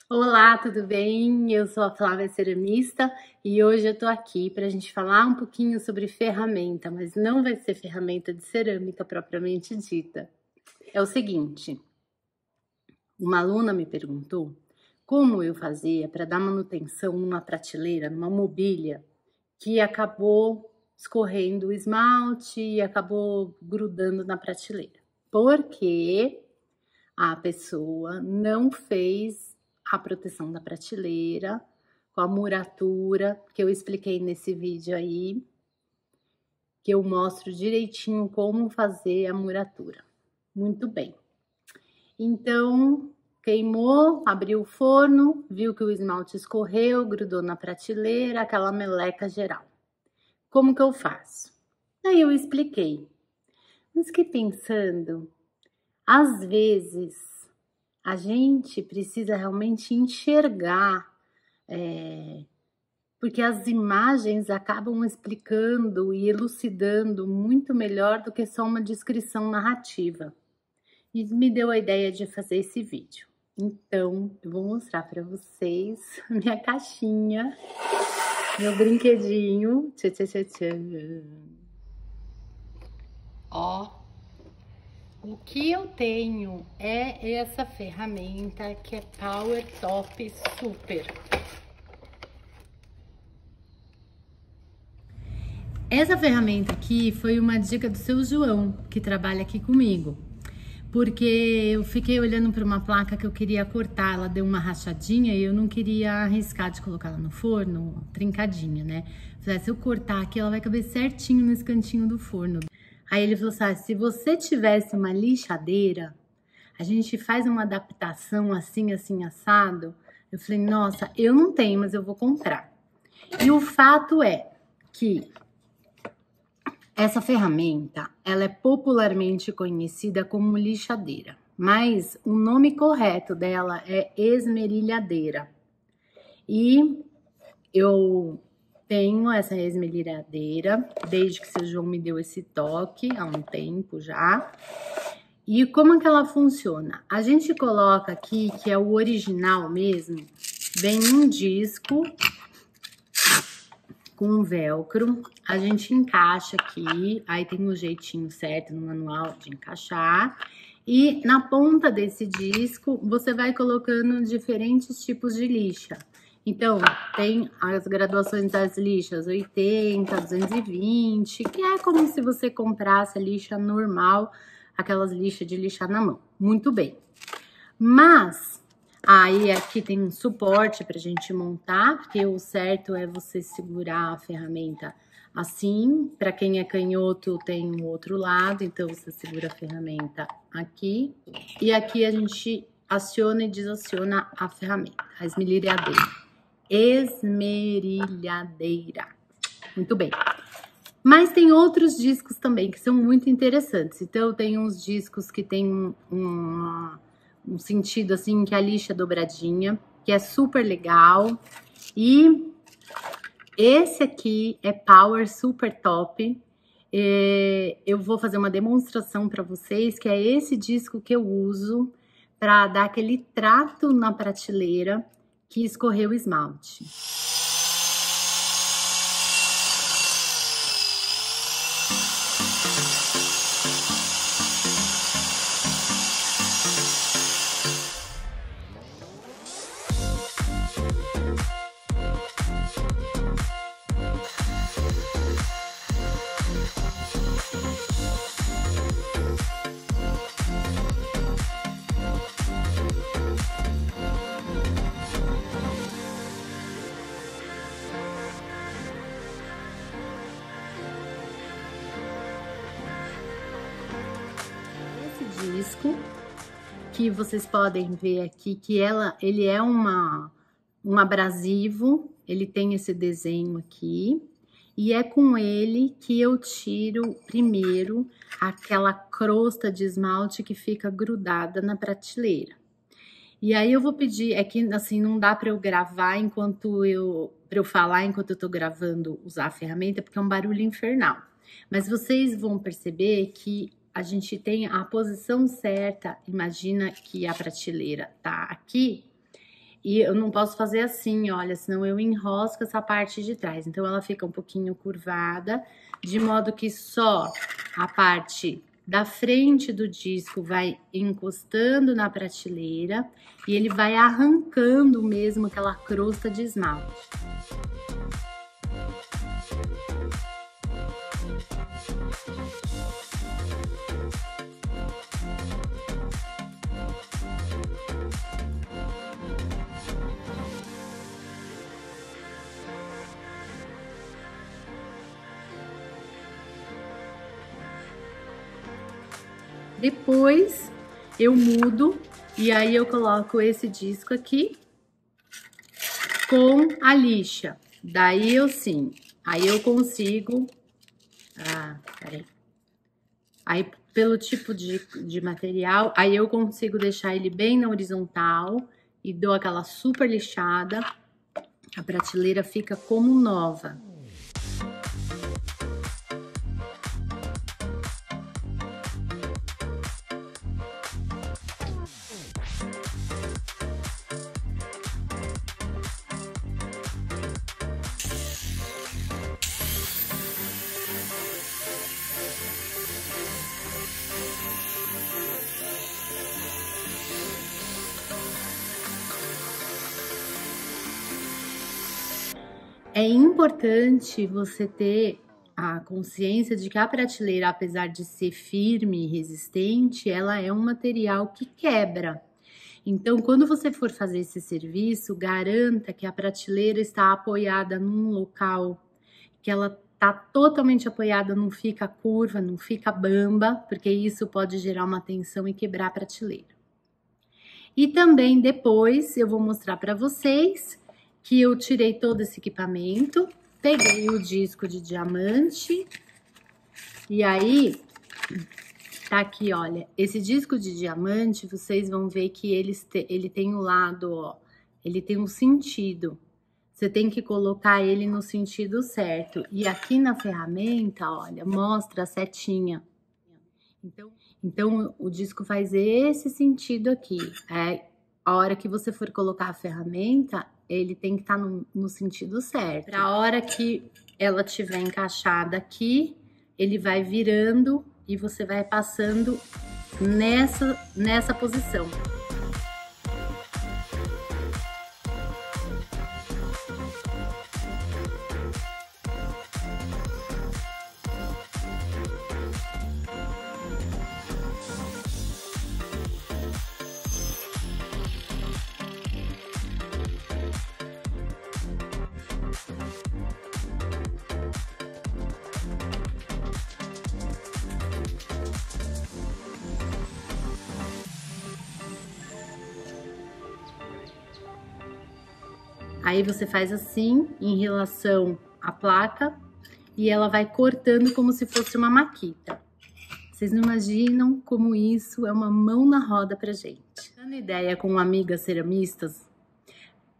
Olá, tudo bem? Eu sou a Flávia Ceramista e hoje eu tô aqui para a gente falar um pouquinho sobre ferramenta, mas não vai ser ferramenta de cerâmica propriamente dita. É o seguinte, uma aluna me perguntou como eu fazia para dar manutenção numa prateleira, numa mobília, que acabou escorrendo o esmalte e acabou grudando na prateleira. Porque a pessoa não fez a proteção da prateleira com a muratura que eu expliquei nesse vídeo aí, que eu mostro direitinho como fazer a muratura. Muito bem. Então, queimou, abriu o forno, viu que o esmalte escorreu, grudou na prateleira, aquela meleca geral. Como que eu faço? Aí eu expliquei. Mas fiquei pensando, às vezes a gente precisa realmente enxergar, porque as imagens acabam explicando e elucidando muito melhor do que só uma descrição narrativa. E me deu a ideia de fazer esse vídeo. Então, eu vou mostrar para vocês a minha caixinha, meu brinquedinho. Tchá, tchá, tchá, tchá. Ó, o que eu tenho é essa ferramenta que é Power Top Super. Essa ferramenta aqui foi uma dica do seu João, que trabalha aqui comigo. Porque eu fiquei olhando para uma placa que eu queria cortar, ela deu uma rachadinha e eu não queria arriscar de colocar ela no forno, trincadinha, né? Falei, se eu cortar aqui, ela vai caber certinho nesse cantinho do forno. Aí ele falou assim, se você tivesse uma lixadeira, a gente faz uma adaptação assim, assim, assado. Eu falei, nossa, eu não tenho, mas eu vou comprar. E o fato é que essa ferramenta, ela é popularmente conhecida como lixadeira, mas o nome correto dela é esmerilhadeira. E eu tenho essa esmerilhadeira desde que seu João me deu esse toque, há um tempo já. E como é que ela funciona? A gente coloca aqui, que é o original mesmo, vem um disco com um velcro, a gente encaixa aqui, aí tem um jeitinho certo no manual de encaixar, e na ponta desse disco você vai colocando diferentes tipos de lixa. Então, tem as graduações das lixas 80, 220, que é como se você comprasse a lixa normal, aquelas lixas de lixar na mão. Muito bem. Mas aí aqui tem um suporte pra gente montar, porque o certo é você segurar a ferramenta assim. Para quem é canhoto tem o outro lado, então você segura a ferramenta aqui. E aqui a gente aciona e desaciona a ferramenta, a esmerilhadeira. Esmerilhadeira. Muito bem. Mas tem outros discos também que são muito interessantes. Então tem uns discos que tem um sentido assim, que a lixa é dobradinha, que é super legal. E esse aqui é Power Super Top. Eu vou fazer uma demonstração para vocês, que é esse disco que eu uso para dar aquele trato na prateleira que escorreu o esmalte. Disco que vocês podem ver aqui que ele é um abrasivo, ele tem esse desenho aqui e é com ele que eu tiro primeiro aquela crosta de esmalte que fica grudada na prateleira. E aí eu vou pedir, é que assim não dá para eu gravar para eu falar enquanto eu tô gravando usar a ferramenta, porque é um barulho infernal. Mas vocês vão perceber que a gente tem a posição certa, imagina que a prateleira tá aqui, E eu não posso fazer assim, olha, senão eu enrosco essa parte de trás. Então, ela fica um pouquinho curvada, de modo que só a parte da frente do disco vai encostando na prateleira e ele vai arrancando mesmo aquela crosta de esmalte. Depois eu mudo e aí eu coloco esse disco aqui com a lixa. Daí aí eu consigo... peraí. Aí pelo tipo de material, aí eu consigo deixar ele bem na horizontal e dou aquela super lixada. A prateleira fica como nova. É importante você ter a consciência de que a prateleira, apesar de ser firme e resistente, ela é um material que quebra. Então, quando você for fazer esse serviço, garanta que a prateleira está apoiada num local, que ela está totalmente apoiada, não fica curva, não fica bamba, porque isso pode gerar uma tensão e quebrar a prateleira. E também depois eu vou mostrar para vocês que eu tirei todo esse equipamento, peguei o disco de diamante, e aí, tá aqui, olha, esse disco de diamante, vocês vão ver que ele tem um lado, ó, ele tem um sentido. Você tem que colocar ele no sentido certo. E aqui na ferramenta, olha, mostra a setinha. Então o disco faz esse sentido aqui. A hora que você for colocar a ferramenta, ele tem que estar no sentido certo. Para a hora que ela estiver encaixada aqui, ele vai virando e você vai passando nessa posição. Aí você faz assim, em relação à placa, e ela vai cortando como se fosse uma maquita. Vocês não imaginam como isso é uma mão na roda pra gente. Dando ideia com amigas ceramistas,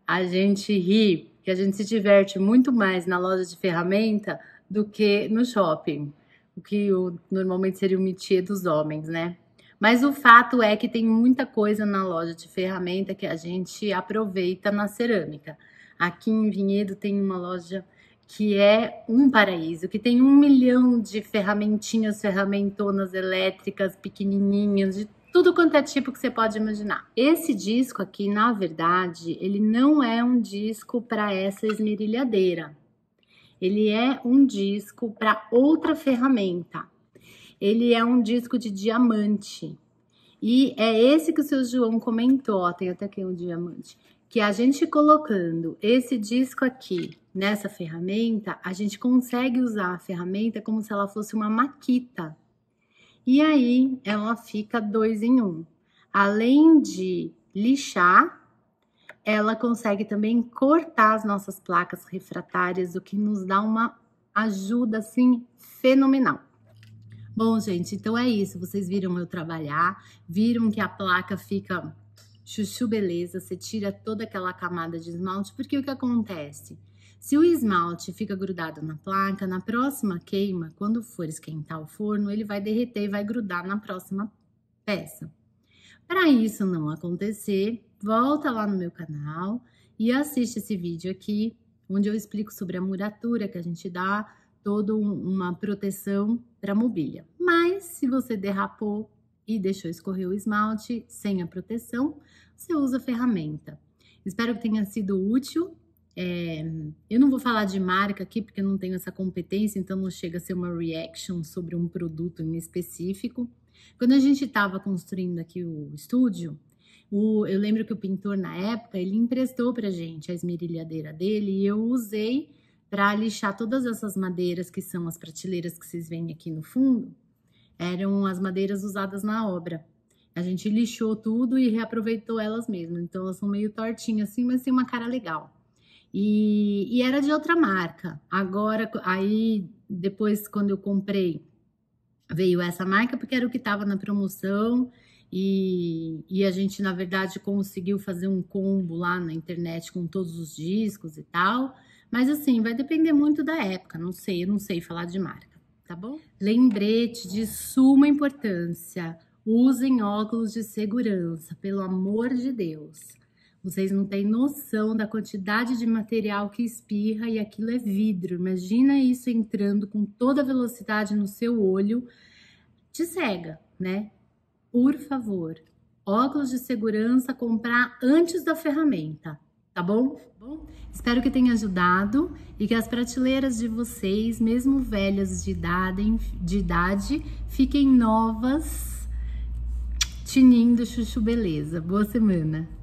a gente ri, que a gente se diverte muito mais na loja de ferramenta do que no shopping. O que normalmente seria o métier dos homens, né? Mas o fato é que tem muita coisa na loja de ferramenta que a gente aproveita na cerâmica. Aqui em Vinhedo tem uma loja que é um paraíso, que tem 1 milhão de ferramentinhas, ferramentonas elétricas, pequenininhas, de tudo quanto é tipo que você pode imaginar. Esse disco aqui, na verdade, ele não é um disco para essa esmerilhadeira. Ele é um disco para outra ferramenta. Ele é um disco de diamante. E é esse que o seu João comentou, ó, tem até aqui um diamante. Que a gente colocando esse disco aqui nessa ferramenta, a gente consegue usar a ferramenta como se ela fosse uma maquita. E aí, ela fica 2 em 1. Além de lixar, ela consegue também cortar as nossas placas refratárias, o que nos dá uma ajuda, assim, fenomenal. Bom, gente, então é isso. Vocês viram eu trabalhar, viram que a placa fica chuchu beleza, você tira toda aquela camada de esmalte, porque o que acontece? Se o esmalte fica grudado na placa, na próxima queima, quando for esquentar o forno, ele vai derreter e vai grudar na próxima peça. Para isso não acontecer, volta lá no meu canal e assiste esse vídeo aqui, onde eu explico sobre a muratura, que a gente dá toda uma proteção para a mobília. Mas se você derrapou e deixou escorrer o esmalte sem a proteção, você usa a ferramenta. Espero que tenha sido útil. Eu não vou falar de marca aqui, porque eu não tenho essa competência, então não chega a ser uma reaction sobre um produto em específico. Quando a gente estava construindo aqui o estúdio, eu lembro que o pintor, na época, ele emprestou pra gente a esmerilhadeira dele e eu usei para lixar todas essas madeiras, que são as prateleiras que vocês veem aqui no fundo, eram as madeiras usadas na obra. A gente lixou tudo e reaproveitou elas mesmo. Então, elas são meio tortinhas assim, mas tem uma cara legal. E era de outra marca. Agora, aí, depois, quando eu comprei, veio essa marca, porque era o que estava na promoção. E a gente, na verdade, conseguiu fazer um combo lá na internet com todos os discos e tal. Mas, assim, vai depender muito da época. Não sei, eu não sei falar de marca, tá bom? Lembrete de suma importância. Usem óculos de segurança, pelo amor de Deus. Vocês não têm noção da quantidade de material que espirra e aquilo é vidro. Imagina isso entrando com toda a velocidade no seu olho. Te cega, né? Por favor, óculos de segurança, comprar antes da ferramenta, tá bom? Espero que tenha ajudado e que as prateleiras de vocês, mesmo velhas de idade, fiquem novas, tinindo chuchu beleza. Boa semana!